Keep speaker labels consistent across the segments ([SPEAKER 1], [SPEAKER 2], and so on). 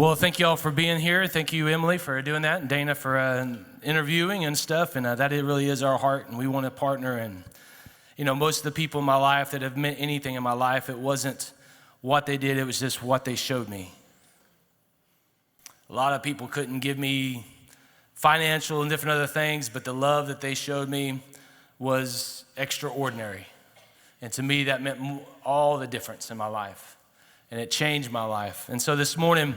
[SPEAKER 1] Well, thank you all for being here. Thank you, Emily, for doing that, and Dana for interviewing and stuff. And that it really is our heart, and we want to partner. And most of the people in my life that have meant anything in my life, it wasn't what they did; it was just what they showed me. A lot of people couldn't give me financial and different other things, but the love that they showed me was extraordinary. And to me, that meant all the difference in my life, and it changed my life. And so this morning,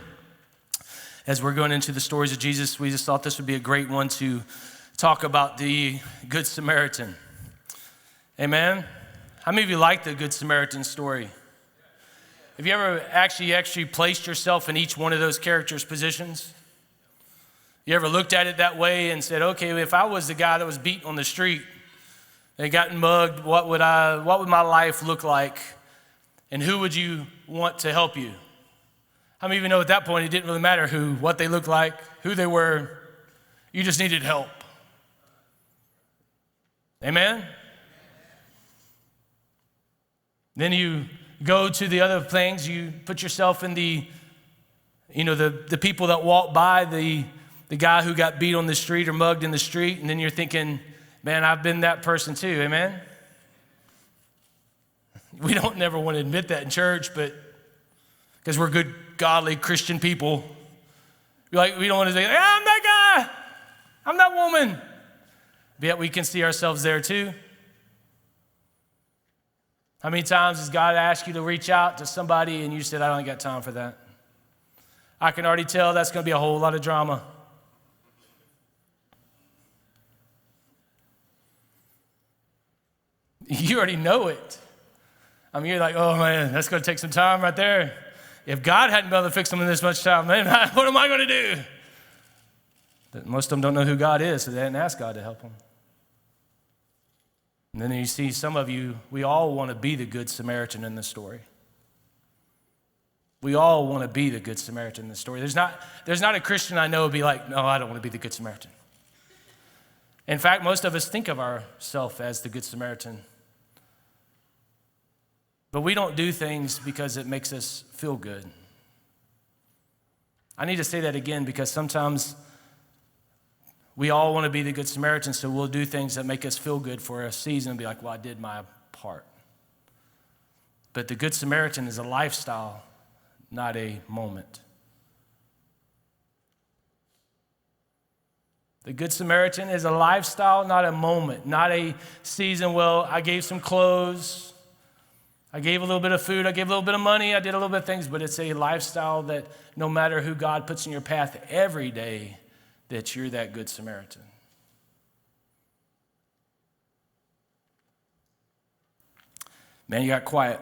[SPEAKER 1] as we're going into the stories of Jesus, we just thought this would be a great one to talk about the Good Samaritan. Amen? How many of you like the Good Samaritan story? Have you ever actually placed yourself in each one of those characters' positions? You ever looked at it that way and said, okay, if I was the guy that was beaten on the street and gotten mugged, what would my life look like? And who would you want to help you? How many of you know at that point it didn't really matter what they looked like, who they were, you just needed help. Amen? Then you go to the other things, you put yourself in the people that walk by, the guy who got beat on the street or mugged in the street, and then you're thinking, man, I've been that person too, amen? We don't never want to admit that in church, but because we're good, godly Christian people, we don't want to say, hey, I'm that guy, I'm that woman. But yet we can see ourselves there too. How many times has God asked you to reach out to somebody and you said, I don't got time for that? I can already tell that's going to be a whole lot of drama. You already know it. I mean, you're like, oh man, that's going to take some time right there. If God hadn't been able to fix them in this much time, man, what am I going to do? But most of them don't know who God is, so they didn't ask God to help them. And then you see some of you, we all want to be the Good Samaritan in this story. We all want to be the Good Samaritan in this story. There's not a Christian I know who would be like, no, I don't want to be the Good Samaritan. In fact, most of us think of ourselves as the Good Samaritan. But we don't do things because it makes us feel good. I need to say that again because sometimes we all want to be the Good Samaritan, so we'll do things that make us feel good for a season and be like, well, I did my part. But the Good Samaritan is a lifestyle, not a moment. The Good Samaritan is a lifestyle, not a moment, not a season. Well, I gave some clothes, I gave a little bit of food, I gave a little bit of money, I did a little bit of things, but it's a lifestyle that no matter who God puts in your path every day, that you're that Good Samaritan. Man, you got quiet.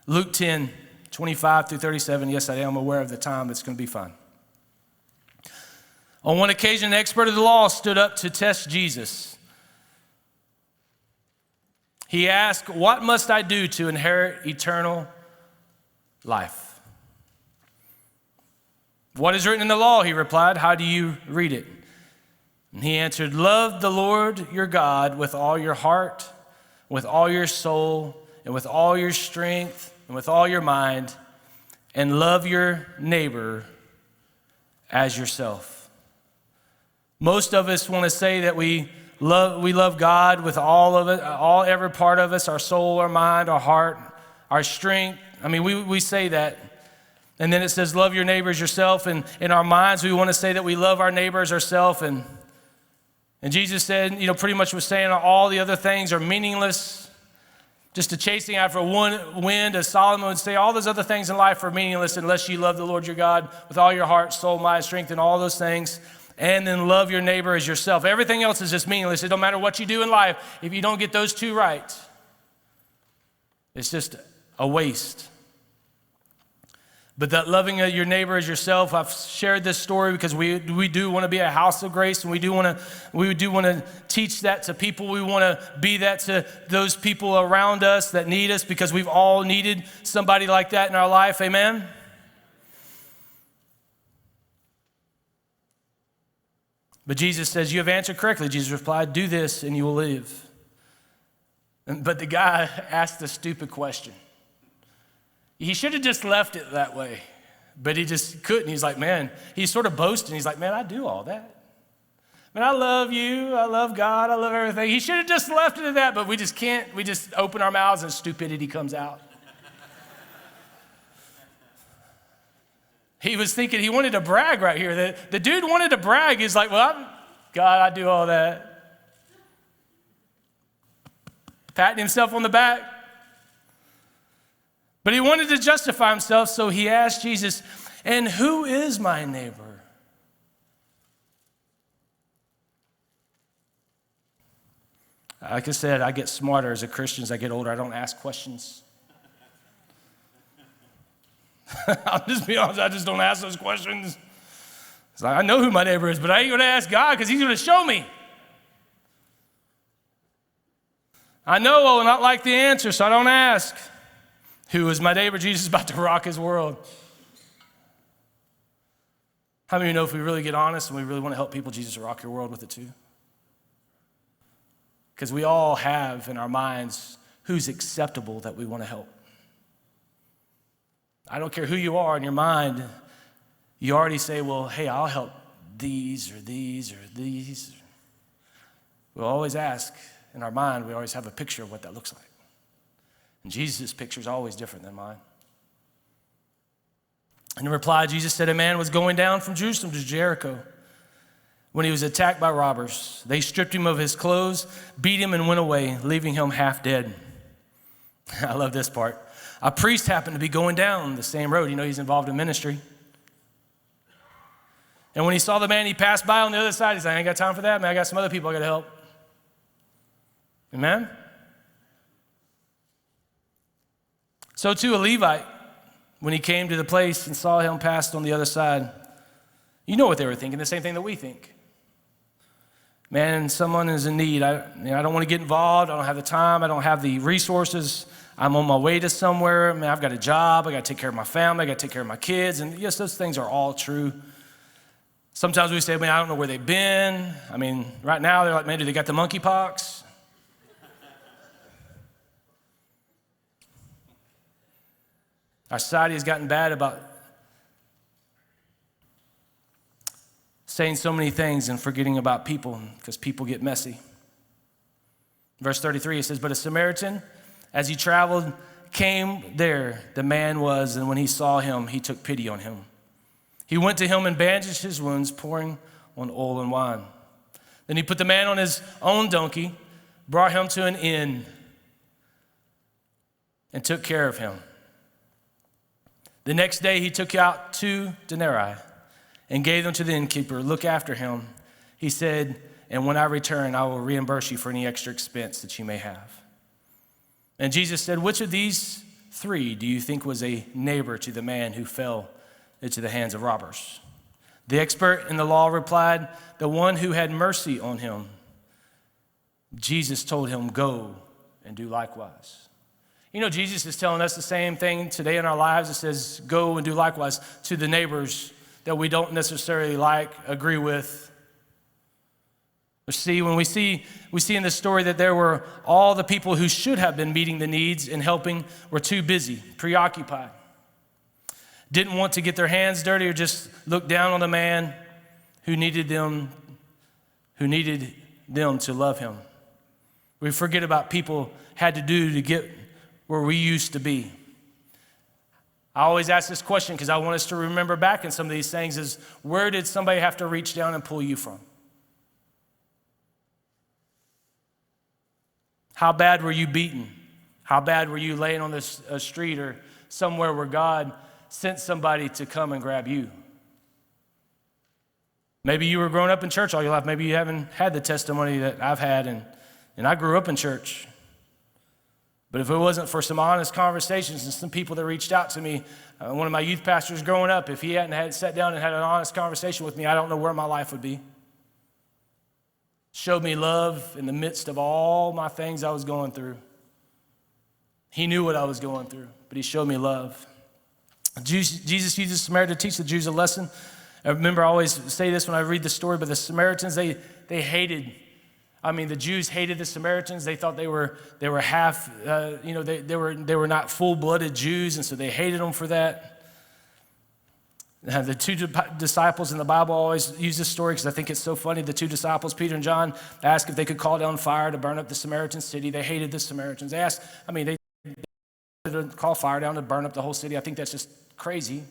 [SPEAKER 1] Luke 10, 25 through 37. Yes, I am aware of the time. It's going to be fun. On one occasion, an expert of the law stood up to test Jesus. He asked, what must I do to inherit eternal life? What is written in the law? He replied. How do you read it? And he answered, love the Lord your God with all your heart, with all your soul, and with all your strength, and with all your mind, and love your neighbor as yourself. Most of us want to say that we love God with all of it, every part of us, our soul, our mind, our heart, our strength. I mean, we say that. And then it says, love your neighbors yourself. And in our minds, we want to say that we love our neighbors ourselves. And Jesus said, pretty much was saying all the other things are meaningless. Just a chasing after one wind, as Solomon would say, all those other things in life are meaningless unless you love the Lord your God with all your heart, soul, mind, strength, and all those things. And then love your neighbor as yourself. Everything else is just meaningless. It don't matter what you do in life. If you don't get those two right, it's just a waste. But that loving your neighbor as yourself, I've shared this story because we do want to be a house of grace, and we do want to teach that to people. We want to be that to those people around us that need us because we've all needed somebody like that in our life. Amen? But Jesus says, you have answered correctly. Jesus replied, do this and you will live. But the guy asked a stupid question. He should have just left it that way. But he just couldn't. He's like, man, he's sort of boasting. He's like, man, I do all that. Man, I love you. I love God. I love everything. He should have just left it at that, but we just can't. We just open our mouths and stupidity comes out. He was thinking, he wanted to brag right here. The dude wanted to brag. He's like, well, God, I do all that. Patting himself on the back. But he wanted to justify himself, so he asked Jesus, and who is my neighbor? Like I said, I get smarter as a Christian as I get older. I don't ask questions. I'll just be honest, I just don't ask those questions. It's like, I know who my neighbor is, but I ain't going to ask God because he's going to show me. I know I will not like the answer, so I don't ask. Who is my neighbor? Jesus is about to rock his world. How many of you know if we really get honest and we really want to help people, Jesus will rock your world with it too? Because we all have in our minds who's acceptable that we want to help. I don't care who you are in your mind, you already say, well, hey, I'll help these or these or these. We'll always ask in our mind, we always have a picture of what that looks like. And Jesus' picture is always different than mine. In reply, Jesus said a man was going down from Jerusalem to Jericho when he was attacked by robbers. They stripped him of his clothes, beat him, and went away, leaving him half dead. I love this part. A priest happened to be going down the same road. You know, he's involved in ministry. And when he saw the man, he passed by on the other side. He's like, I ain't got time for that, man. I got some other people I got to help. Amen? So too, a Levite, when he came to the place and saw him passed on the other side, you know what they were thinking, the same thing that we think. Man, someone is in need. I don't want to get involved. I don't have the time. I don't have the resources. I'm on my way to somewhere. Man, I've got a job. I got to take care of my family. I got to take care of my kids. And yes, those things are all true. Sometimes we say, man, I don't know where they've been. I mean, right now they're like, man, do they got the monkeypox? Our society has gotten bad about saying so many things and forgetting about people because people get messy. Verse 33, it says, but a Samaritan, as he traveled, came there. The man was, and when he saw him, he took pity on him. He went to him and bandaged his wounds, pouring on oil and wine. Then he put the man on his own donkey, brought him to an inn, and took care of him. The next day he took out 2 denarii and gave them to the innkeeper. Look after him, he said, and when I return, I will reimburse you for any extra expense that you may have. And Jesus said, which of these 3 do you think was a neighbor to the man who fell into the hands of robbers? The expert in the law replied, the one who had mercy on him. Jesus told him, go and do likewise. You know, Jesus is telling us the same thing today in our lives. It says, go and do likewise to the neighbors that we don't necessarily like, agree with. But see, when we see in this story that there were all the people who should have been meeting the needs and helping were too busy, preoccupied. Didn't want to get their hands dirty or just look down on the man who needed them to love him. We forget about people had to do to get where we used to be. I always ask this question because I want us to remember back in some of these things is, where did somebody have to reach down and pull you from? How bad were you beaten? How bad were you laying on the street or somewhere where God sent somebody to come and grab you? Maybe you were growing up in church all your life. Maybe you haven't had the testimony that I've had, and I grew up in church. But if it wasn't for some honest conversations and some people that reached out to me, one of my youth pastors growing up, if he hadn't sat down and had an honest conversation with me, I don't know where my life would be. Showed me love in the midst of all my things I was going through. He knew what I was going through, but he showed me love. Jesus uses Samaritan to teach the Jews a lesson. I remember I always say this when I read the story, but the Samaritans, they hated. The Jews hated the Samaritans. They thought they were half, they were not full-blooded Jews, and so they hated them for that. The two disciples in the Bible always use this story because I think it's so funny. The two disciples, Peter and John, asked if they could call down fire to burn up the Samaritan city. They hated the Samaritans. They wanted to call fire down to burn up the whole city. I think that's just crazy.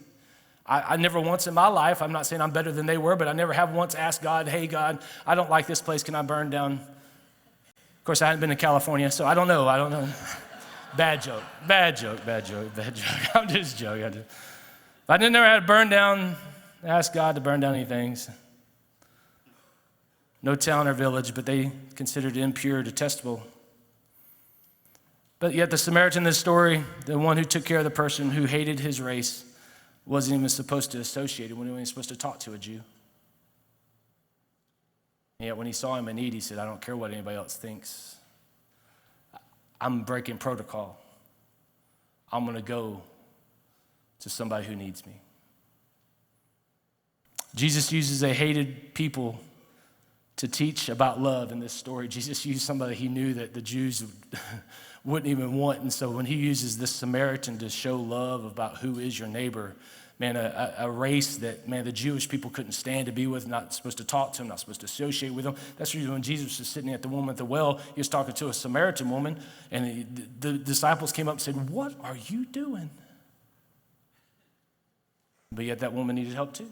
[SPEAKER 1] I never once in my life, I'm not saying I'm better than they were, but I never have once asked God, hey, God, I don't like this place. Can I burn down? Of course, I hadn't been to California, so I don't know. Bad joke. I'm just joking. I never had to ask God to burn down any things. No town or village, but they considered it impure, detestable. But yet the Samaritan in this story, the one who took care of the person who hated his race, wasn't even supposed to associate him, when he was supposed to talk to a Jew. And yet when he saw him in need, he said, I don't care what anybody else thinks. I'm breaking protocol. I'm going to go to somebody who needs me. Jesus uses a hated people to teach about love in this story. Jesus used somebody he knew that the Jews wouldn't even want. And so when he uses this Samaritan to show love about who is your neighbor, man, a race that, man, the Jewish people couldn't stand to be with, not supposed to talk to him, not supposed to associate with him. That's the reason when Jesus was sitting at the woman at the well, he was talking to a Samaritan woman, and the disciples came up and said, what are you doing? But yet that woman needed help too.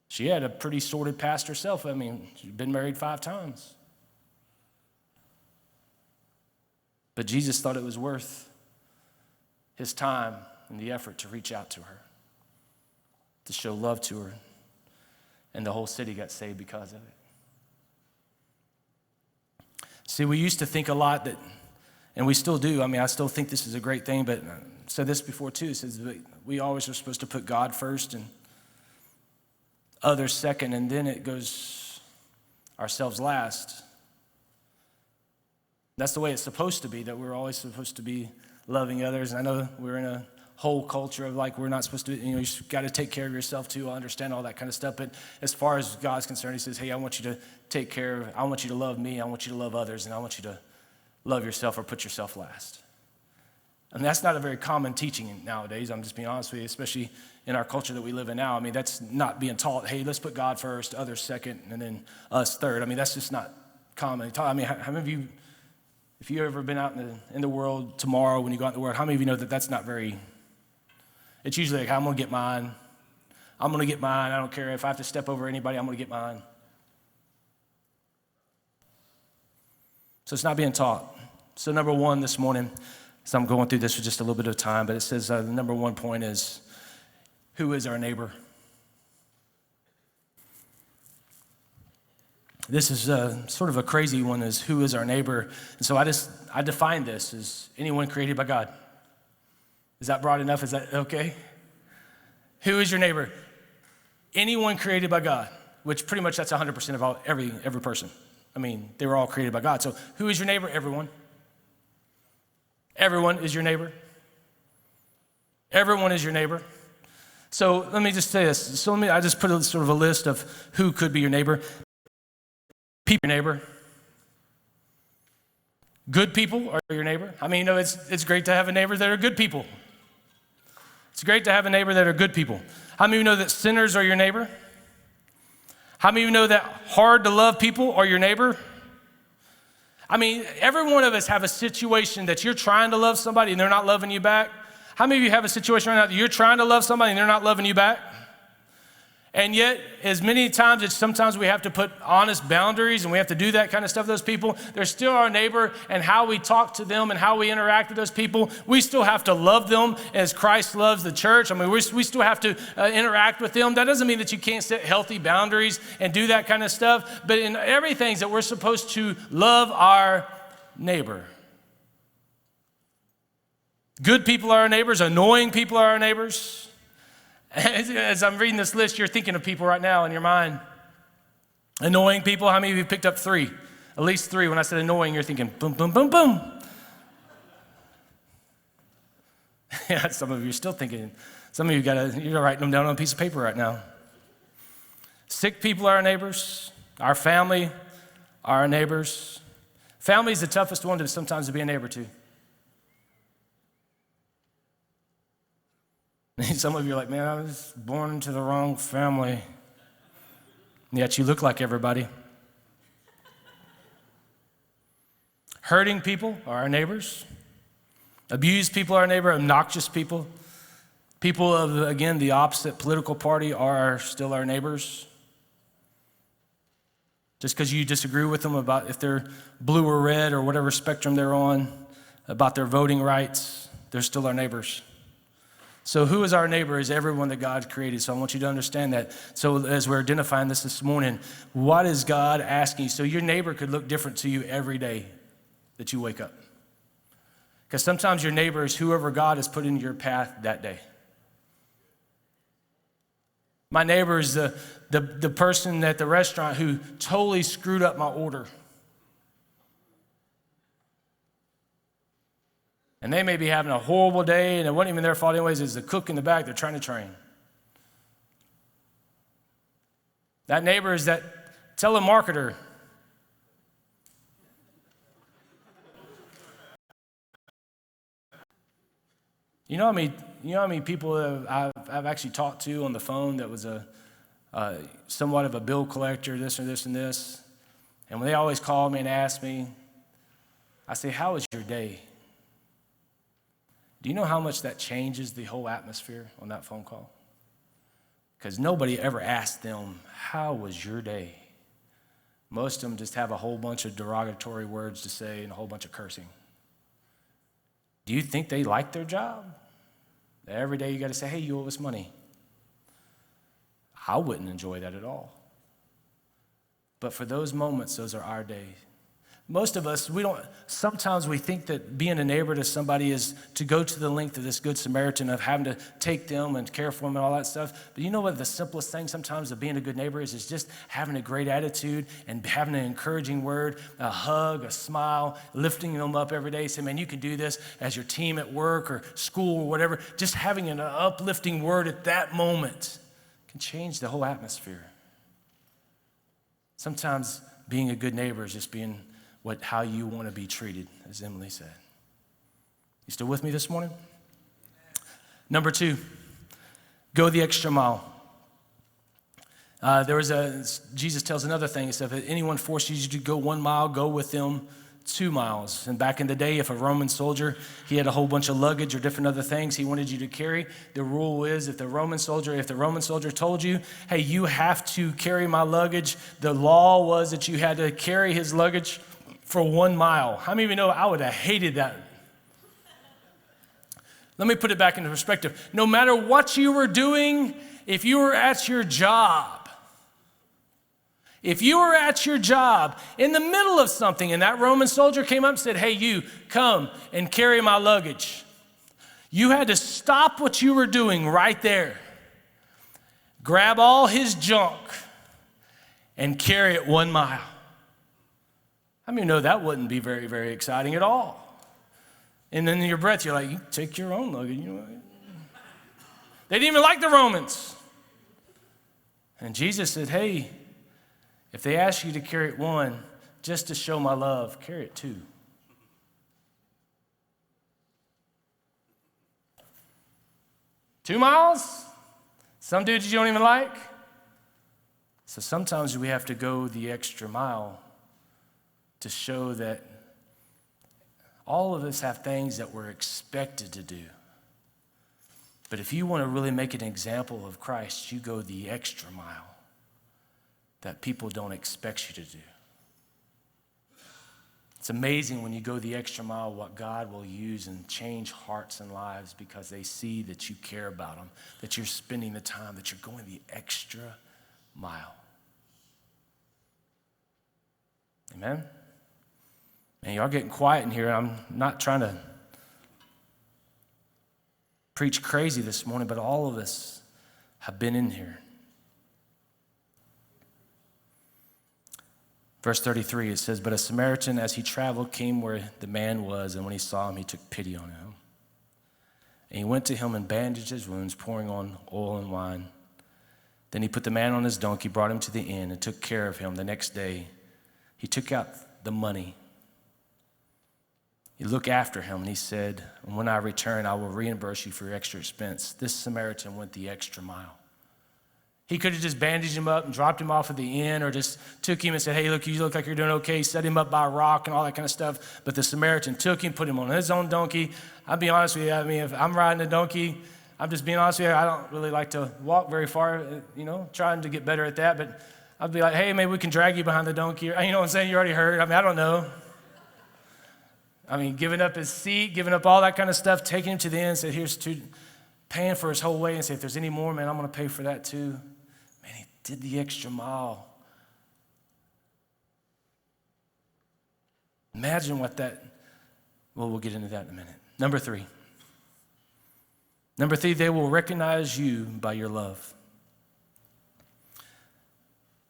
[SPEAKER 1] She had a pretty sordid past herself. I mean, she'd been married 5 times. But Jesus thought it was worth his time and the effort to reach out to her, to show love to her. And the whole city got saved because of it. See, we used to think a lot that, and we still do, I mean, I still think this is a great thing, but I said this before too, it says we always are supposed to put God first and others second, and then it goes ourselves last. That's the way it's supposed to be, that we're always supposed to be loving others. And I know we're in a whole culture of like, we're not supposed to, you got to take care of yourself too. I understand all that kind of stuff. But as far as God's concerned, he says, hey, I want you to take care of, I want you to love me. I want you to love others. And I want you to love yourself or put yourself last. And that's not a very common teaching nowadays. I'm just being honest with you, especially in our culture that we live in now. I mean, that's not being taught, hey, let's put God first, others second, and then us third. I mean, that's just not common. I mean, how many of you, if you've ever been out in the world tomorrow, when you go out in the world, how many of you know that that's not very, it's usually like, I'm going to get mine. I don't care if I have to step over anybody, I'm going to get mine. So it's not being taught. So number one this morning, so I'm going through this for just a little bit of time, but it says the number one point is, who is our neighbor? This is sort of a crazy one, is who is our neighbor? And so I define this as anyone created by God. Is that broad enough? Is that okay? Who is your neighbor? Anyone created by God, which pretty much that's 100% of every person. I mean, they were all created by God. So who is your neighbor? Everyone. Everyone is your neighbor. Everyone is your neighbor. So let me just say this. So I just put sort of a list of who could be your neighbor. People, your neighbor. Good people are your neighbor. I mean, it's great to have a neighbor that are good people. It's great to have a neighbor that are good people. How many of you know that sinners are your neighbor? How many of you know that hard to love people are your neighbor? I mean, every one of us have a situation that you're trying to love somebody and they're not loving you back. How many of you have a situation right now that you're trying to love somebody and they're not loving you back? And yet, as many times as sometimes we have to put honest boundaries and we have to do that kind of stuff to those people, they're still our neighbor, and how we talk to them and how we interact with those people, we still have to love them as Christ loves the church. I mean, we still have to interact with them. That doesn't mean that you can't set healthy boundaries and do that kind of stuff, but in everything that we're supposed to love our neighbor. Good people are our neighbors, annoying people are our neighbors. As I'm reading this list, you're thinking of people right now in your mind. Annoying people, how many of you picked up 3? At least 3. When I said annoying, you're thinking boom, boom, boom, boom. Yeah, some of you are still thinking. Some of you you're writing them down on a piece of paper right now. Sick people are our neighbors. Our family are our neighbors. Family is the toughest one sometimes to be a neighbor to. Some of you are like, man, I was born into the wrong family. And yet you look like everybody. Hurting people are our neighbors. Abused people are our neighbor. Obnoxious people. People of, again, the opposite political party are still our neighbors. Just because you disagree with them about if they're blue or red or whatever spectrum they're on, about their voting rights, they're still our neighbors. So who is our neighbor is everyone that God created. So I want you to understand that. So as we're identifying this morning, what is God asking you? So your neighbor could look different to you every day that you wake up. Because sometimes your neighbor is whoever God has put in your path that day. My neighbor is the person at the restaurant who totally screwed up my order. And they may be having a horrible day, and it wasn't even their fault anyways. It's the cook in the back they're trying to train. That neighbor is that telemarketer. You know how many people I've actually talked to on the phone that was somewhat of a bill collector, this or this and this. And when they always call me and ask me, I say, how was your day? Do you know how much that changes the whole atmosphere on that phone call? Because nobody ever asked them, how was your day? Most of them just have a whole bunch of derogatory words to say and a whole bunch of cursing. Do you think they like their job? Every day you got to say, hey, you owe us money. I wouldn't enjoy that at all. But for those moments, those are our days. Most of us, sometimes we think that being a neighbor to somebody is to go to the length of this Good Samaritan of having to take them and care for them and all that stuff. But you know what the simplest thing sometimes of being a good neighbor is just having a great attitude and having an encouraging word, a hug, a smile, lifting them up every day. Say, man, you can do this as your team at work or school or whatever. Just having an uplifting word at that moment can change the whole atmosphere. Sometimes being a good neighbor is just being how you want to be treated, as Emily said. You still with me this morning? Number 2, go the extra mile. Jesus tells another thing. He said, if anyone forces you to go 1 mile, go with them 2 miles. And back in the day, if a Roman soldier, he had a whole bunch of luggage or different other things he wanted you to carry, the rule is if the Roman soldier told you, hey, you have to carry my luggage, the law was that you had to carry his luggage for 1 mile. How many of you know I would have hated that? Let me put it back into perspective. No matter what you were doing, if you were at your job in the middle of something and that Roman soldier came up and said, hey, you come and carry my luggage, you had to stop what you were doing right there, grab all his junk and carry it 1 mile. I mean, no, that wouldn't be very, very exciting at all. And then in your breath, you're like, you take your own luggage. You know, they didn't even like the Romans. And Jesus said, hey, if they ask you to carry it 1, just to show my love, carry it 2. Two miles? Some dudes you don't even like? So sometimes we have to go the extra mile to show that all of us have things that we're expected to do. But if you want to really make an example of Christ, you go the extra mile that people don't expect you to do. It's amazing when you go the extra mile what God will use and change hearts and lives because they see that you care about them, that you're spending the time, that you're going the extra mile. Amen? And y'all getting quiet in here. I'm not trying to preach crazy this morning, but all of us have been in here. Verse 33, it says, but a Samaritan, as he traveled, came where the man was, and when he saw him, he took pity on him. And he went to him and bandaged his wounds, pouring on oil and wine. Then he put the man on his donkey, brought him to the inn, and took care of him. The next day, he took out the money You look after him, and he said, and when I return, I will reimburse you for your extra expense. This Samaritan went the extra mile. He could have just bandaged him up and dropped him off at the inn, or just took him and said, hey, look, you look like you're doing okay, set him up by a rock and all that kind of stuff. But the Samaritan took him, put him on his own donkey. I'll be honest with you, I mean, if I'm riding a donkey, I'm just being honest with you, I don't really like to walk very far, trying to get better at that. But I'd be like, hey, maybe we can drag you behind the donkey. You know what I'm saying? You already heard. I mean, I don't know. I mean, giving up his seat, giving up all that kind of stuff, taking him to the inn, said, here's two, paying for his whole way, and say, if there's any more, man, I'm going to pay for that too. Man, he did the extra mile. Imagine what that, well, we'll get into that in a minute. Number three, they will recognize you by your love.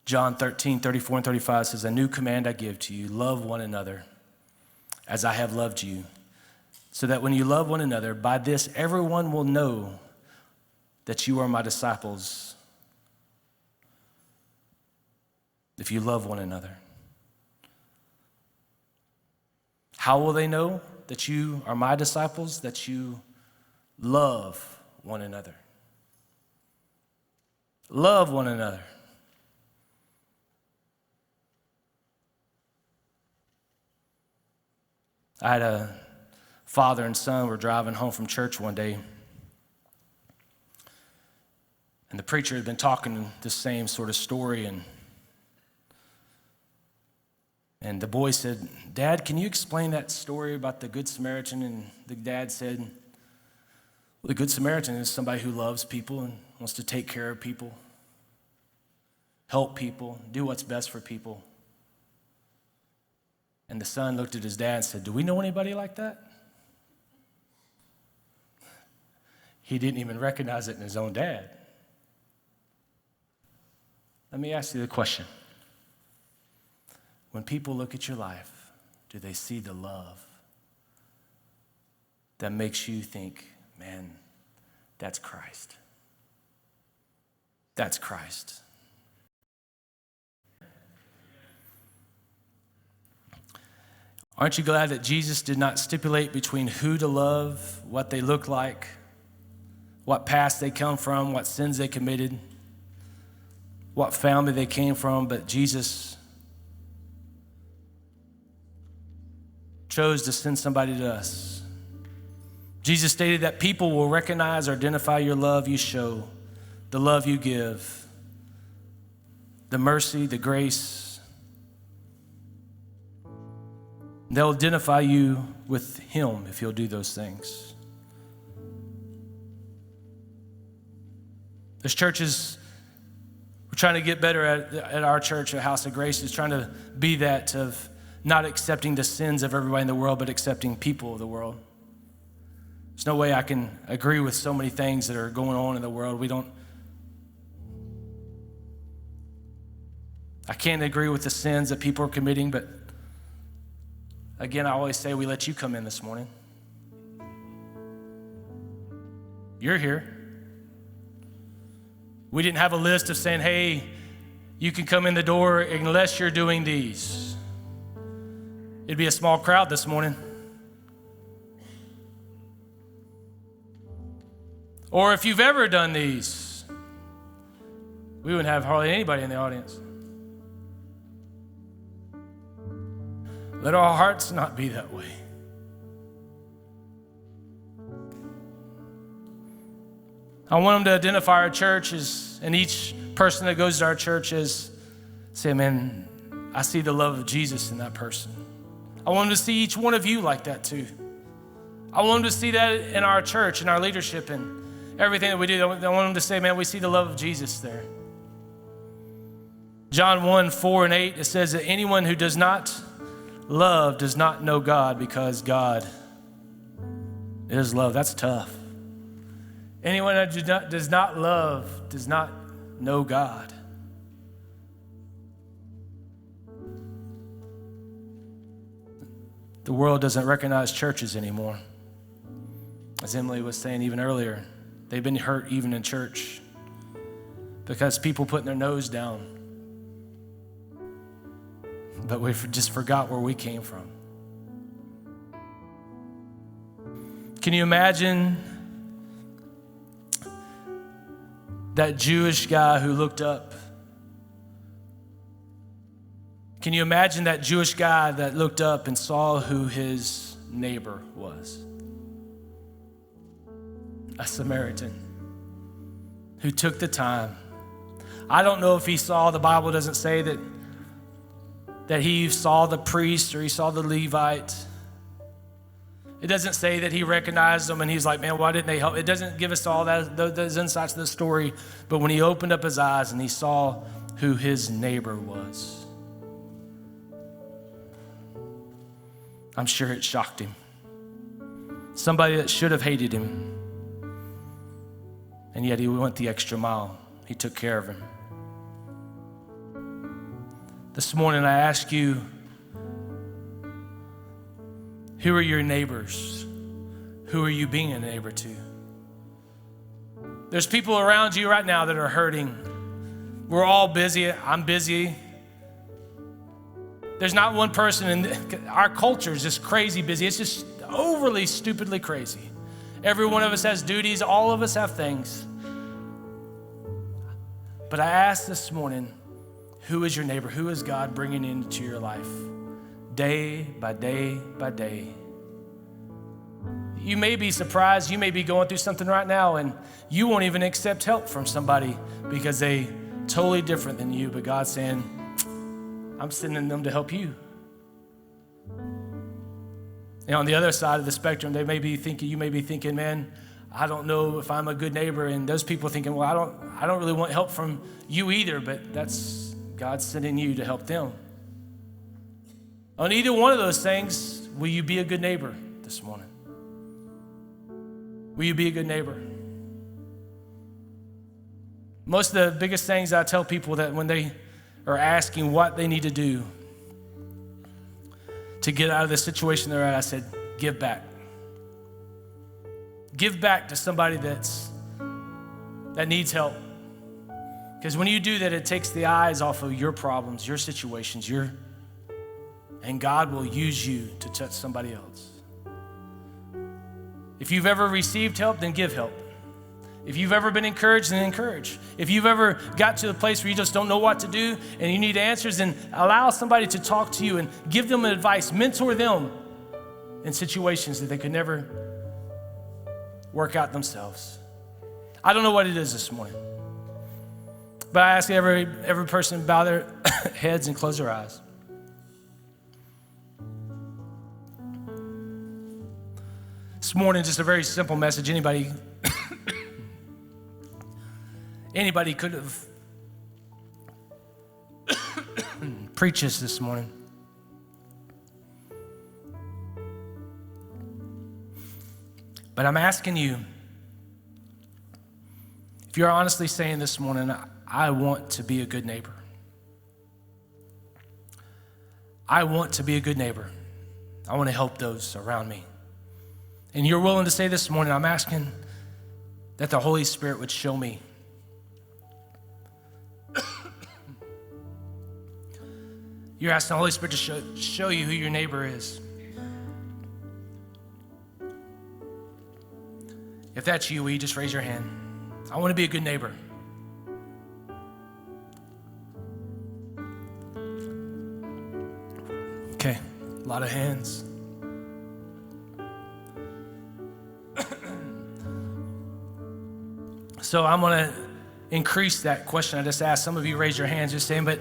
[SPEAKER 1] John 13:34-35 says, a new command I give to you, love one another as I have loved you, so that when you love one another, by this everyone will know that you are my disciples, if you love one another. How will they know that you are my disciples? That you love one another. Love one another. I had a father and son were driving home from church one day, and the preacher had been talking the same sort of story, and the boy said, Dad, can you explain that story about the Good Samaritan? And the dad said, well, the Good Samaritan is somebody who loves people and wants to take care of people, help people, do what's best for people. And the son looked at his dad and said, do we know anybody like that? He didn't even recognize it in his own dad. Let me ask you the question. When people look at your life, do they see the love that makes you think, man, that's Christ? That's Christ. Aren't you glad that Jesus did not stipulate between who to love, what they look like, what past they come from, what sins they committed, what family they came from, but Jesus chose to send somebody to us. Jesus stated that people will recognize or identify your love you show, the love you give, the mercy, the grace. They'll identify you with him if you'll do those things. There's churches, we're trying to get better at our church, at House of Grace, is trying to be that of not accepting the sins of everybody in the world, but accepting people of the world. There's no way I can agree with so many things that are going on in the world. I can't agree with the sins that people are committing, but again, I always say we let you come in this morning. You're here. We didn't have a list of saying, hey, you can come in the door unless you're doing these. It'd be a small crowd this morning. Or if you've ever done these, we wouldn't have hardly anybody in the audience. Let our hearts not be that way. I want them to identify our church as, and each person that goes to our church as, say, man, I see the love of Jesus in that person. I want them to see each one of you like that too. I want them to see that in our church, in our leadership, and everything that we do. I want them to say, man, we see the love of Jesus there. John 1:4-8, it says that anyone who does not love does not know God, because God is love. That's tough. Anyone that does not love does not know God. The world doesn't recognize churches anymore. As Emily was saying even earlier, they've been hurt even in church because people putting their nose down. But we just forgot where we came from. Can you imagine that Jewish guy who looked up? Can you imagine that Jewish guy that looked up and saw who his neighbor was? A Samaritan who took the time. I don't know if he saw, the Bible doesn't say that he saw the priest or he saw the Levite. It doesn't say that he recognized them and he's like, man, why didn't they help? It doesn't give us all those insights to the story. But when he opened up his eyes and he saw who his neighbor was, I'm sure it shocked him. Somebody that should have hated him. And yet he went the extra mile. He took care of him. This morning I ask you, who are your neighbors? Who are you being a neighbor to? There's people around you right now that are hurting. We're all busy. I'm busy. There's not one person in our culture is just crazy busy. It's just overly, stupidly crazy. Every one of us has duties. All of us have things. But I ask this morning, who is your neighbor? Who is God bringing into your life? Day by day by day. You may be surprised. You may be going through something right now and you won't even accept help from somebody because they totally different than you. But God's saying, I'm sending them to help you. And on the other side of the spectrum, you may be thinking, man, I don't know if I'm a good neighbor. And those people thinking, well, I don't really want help from you either, but that's God sending you to help them. On either one of those things, will you be a good neighbor this morning? Will you be a good neighbor? Most of the biggest things I tell people that when they are asking what they need to do to get out of the situation they're at, I said, give back. Give back to somebody that needs help. Because when you do that, it takes the eyes off of your problems, your situations, and God will use you to touch somebody else. If you've ever received help, then give help. If you've ever been encouraged, then encourage. If you've ever got to a place where you just don't know what to do and you need answers, then allow somebody to talk to you and give them advice, mentor them in situations that they could never work out themselves. I don't know what it is this morning, but I ask every person to bow their heads and close their eyes. This morning, just a very simple message. Anybody could have preached this morning. But I'm asking you, if you're honestly saying this morning, I want to be a good neighbor. I want to be a good neighbor. I want to help those around me. And you're willing to say this morning, I'm asking that the Holy Spirit would show me. You're asking the Holy Spirit to show you who your neighbor is. If that's you, will you just raise your hand? I want to be a good neighbor. Okay, a lot of hands. So I'm going to increase that question I just asked. Some of you raised your hands just saying, but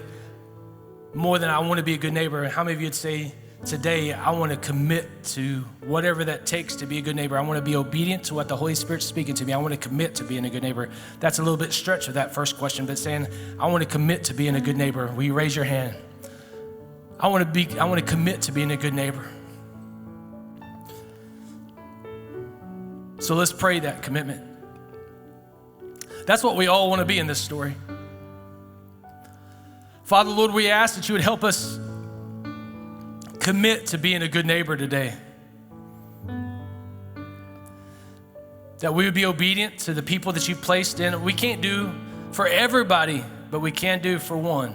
[SPEAKER 1] more than I want to be a good neighbor, how many of you would say, today, I want to commit to whatever that takes to be a good neighbor. I want to be obedient to what the Holy Spirit's speaking to me. I want to commit to being a good neighbor. That's a little bit stretch of that first question, but saying, I want to commit to being a good neighbor. Will you raise your hand? I want to commit to being a good neighbor. So let's pray that commitment. That's what we all want to be in this story. Father, Lord, we ask that you would help us commit to being a good neighbor today. That we would be obedient to the people that you've placed in. We can't do for everybody, but we can do for one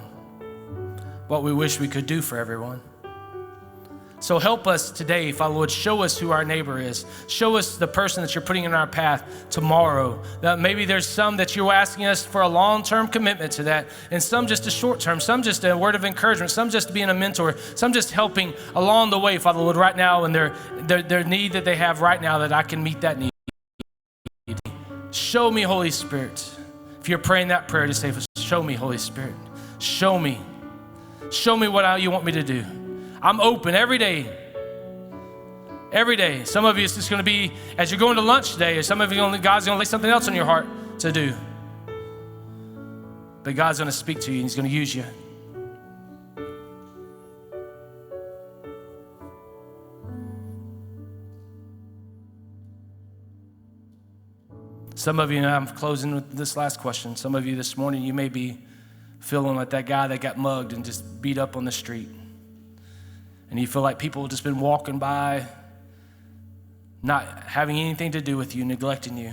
[SPEAKER 1] what we wish we could do for everyone. So help us today, Father Lord, show us who our neighbor is. Show us the person that you're putting in our path tomorrow. That maybe there's some that you're asking us for a long-term commitment to that, and some just a short-term, some just a word of encouragement, some just being a mentor, some just helping along the way, Father Lord, right now, and their need that they have right now, that I can meet that need. Show me, Holy Spirit. If you're praying that prayer, just say, show me, Holy Spirit. Show me. Show me what you want me to do. I'm open every day. Every day. Some of you, it's just going to be as you're going to lunch today, or some of you, God's going to lay something else on your heart to do. But God's going to speak to you, and he's going to use you. Some of you, and I'm closing with this last question. Some of you this morning, you may be feeling like that guy that got mugged and just beat up on the street. And you feel like people have just been walking by, not having anything to do with you, neglecting you.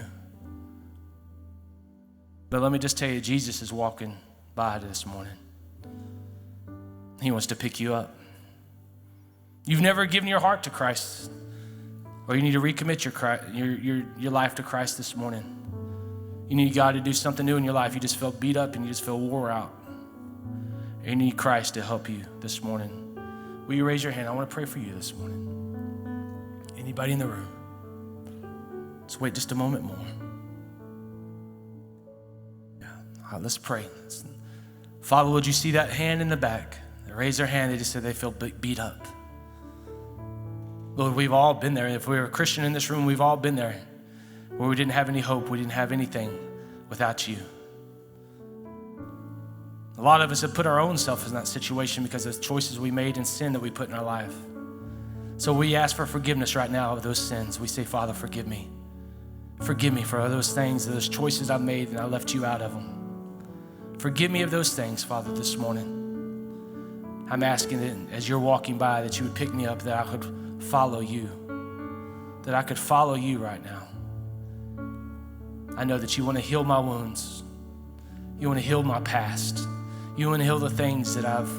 [SPEAKER 1] But let me just tell you, Jesus is walking by this morning. He wants to pick you up. You've never given your heart to Christ, or you need to recommit your life to Christ this morning. You need God to do something new in your life. You just feel beat up and you just feel wore out. You need Christ to help you this morning. Will you raise your hand? I want to pray for you this morning. Anybody in the room? Let's wait just a moment more. Yeah. All right, let's pray. Father, would you see that hand in the back? They raised their hand. They just said they feel beat up. Lord, we've all been there. If we were a Christian in this room, we've all been there, where we didn't have any hope. We didn't have anything without you. A lot of us have put our own self in that situation because of the choices we made and sin that we put in our life. So we ask for forgiveness right now of those sins. We say, Father, forgive me. Forgive me for those things, those choices I've made and I left you out of them. Forgive me of those things, Father, this morning. I'm asking that as you're walking by, that you would pick me up, that I could follow you, that I could follow you right now. I know that you want to heal my wounds. You want to heal my past. You want to heal the things that I've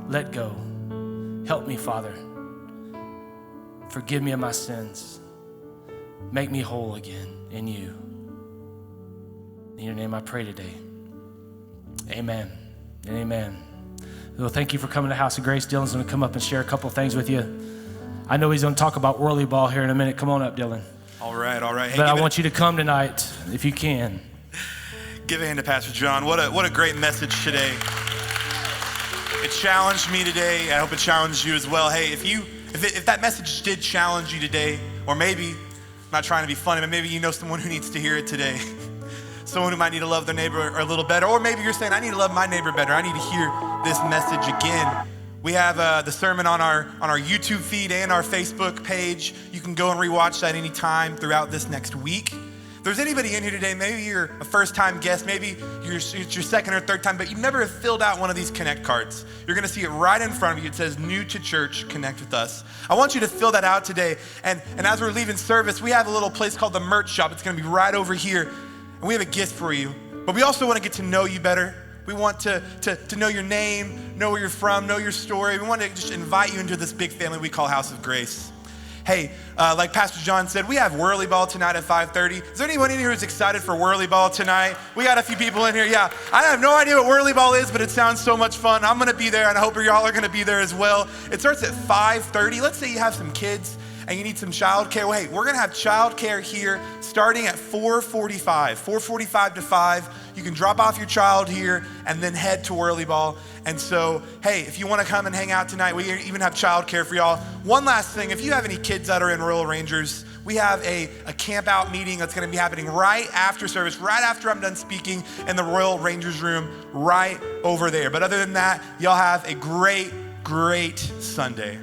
[SPEAKER 1] let go. Help me, Father. Forgive me of my sins. Make me whole again in you. In your name I pray today. Amen and amen. Well, thank you for coming to House of Grace. Dylan's going to come up and share a couple of things with you. I know he's going to talk about whirly ball here in a minute. Come on up, Dylan.
[SPEAKER 2] All right. Hey,
[SPEAKER 1] but I want you to come tonight if you can.
[SPEAKER 2] Give a hand to Pastor John. What a great message today. It challenged me today. I hope it challenged you as well. Hey, if that message did challenge you today, or maybe, I'm not trying to be funny, but maybe you know someone who needs to hear it today. Someone who might need to love their neighbor a little better, or maybe you're saying, I need to love my neighbor better. I need to hear this message again. We have the sermon on our YouTube feed and our Facebook page. You can go and rewatch that anytime throughout this next week. If there's anybody in here today, maybe you're a first-time guest, maybe it's your second or third time, but you've never filled out one of these Connect cards. You're gonna see it right in front of you. It says, New to Church, Connect with Us. I want you to fill that out today. And as we're leaving service, we have a little place called the Merch Shop. It's gonna be right over here. And we have a gift for you. But we also wanna get to know you better. We want to know your name, know where you're from, know your story. We want to just invite you into this big family we call House of Grace. Hey, like Pastor John said, we have Whirly Ball tonight at 5:30. Is there anyone in here who's excited for Whirly Ball tonight? We got a few people in here, yeah. I have no idea what Whirly Ball is, but it sounds so much fun. I'm gonna be there, and I hope y'all are gonna be there as well. It starts at 5:30. Let's say you have some kids and you need some childcare. Well, hey, we're gonna have childcare here starting at 4:45 to 5. You can drop off your child here and then head to Whirly Ball. And so, hey, if you wanna come and hang out tonight, we even have childcare for y'all. One last thing, if you have any kids that are in Royal Rangers, we have a camp out meeting that's gonna be happening right after service, right after I'm done speaking in the Royal Rangers room, right over there. But other than that, y'all have a great Sunday.